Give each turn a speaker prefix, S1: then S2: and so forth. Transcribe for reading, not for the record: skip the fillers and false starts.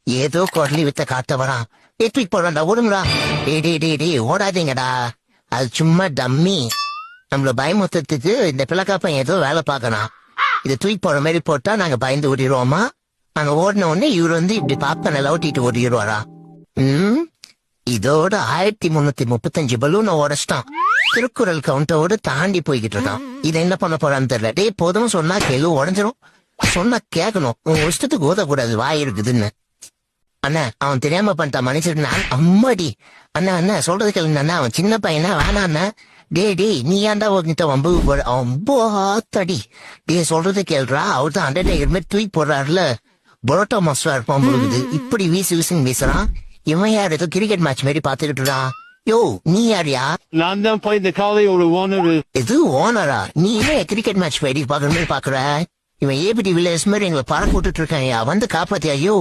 S1: ஏதோ குரலி வித்த காட்ட வரான். தூக்கி போடுறான்டா, ஓடுங்களா. டே ஓடாதீங்கடா, அது சும்மா டம்மி. நம்மள பயமுத்துறதுக்கு இந்த பிள்ளைக்காப்பன் ஏதோ வேலை பார்க்கணும். இது தூக்கி போற மாதிரி போட்டா நாங்க பயந்து ஓடிடுவோமா? நாங்க ஓடின உடனே இவர் இப்படி பாப்பனை லவுட்டிட்டு ஓடிடுவாரா? இதோட 1335 பலூனை உடச்சிட்டான். திருக்குறள் கவுண்டரோட தாண்டி போய்கிட்டு இருக்கான். இதை என்ன பண்ண போறான்னு தெரியல. டே போதும் சொன்னா கேளு, உடஞ்சிரும். சொன்னா கேட்கணும். உங்க இஷ்டத்துக்கு ஓதக்கூடாது, வாய் இருக்குதுன்னு. அண்ணா அவன் தெரியாம பண்ணிட்டான், மனுஷன். அம்மாடி அண்ணா சொல்றது கேளுங்க. அவன் சின்ன பையனா வேணா அண்ணா. டே நீ ஏன்டா ஒருத்த வம்பு அம்பாத்தடி. டே சொல்றது கேள்றா. அவர் தான் அண்டர்டேக்கர் மாதிரி தூக்கி போடுறாருல. புரோட்டா மாஸ்டர் இருப்பான் பொழுது இப்படி வீசுன்னு வீசுறான். இவன் யார் ஏதோ கிரிக்கெட் மேட்ச் மாதிரி பாத்துக்கிட்டு இருக்கான். யோ நீ யாரியா?
S2: நான் தான் போய் இந்த காலையோட ஓனர்.
S1: இது ஓனரா? நீ ஏன் கிரிக்கெட் மேட்ச் மாதிரி பாக்குற மாதிரி பாக்குற? இவன் ஏபிடி வில்லேஜ் மாதிரி எங்களை பறக்க விட்டுட்டு இருக்கான். வந்து காப்பாத்தியா? யோ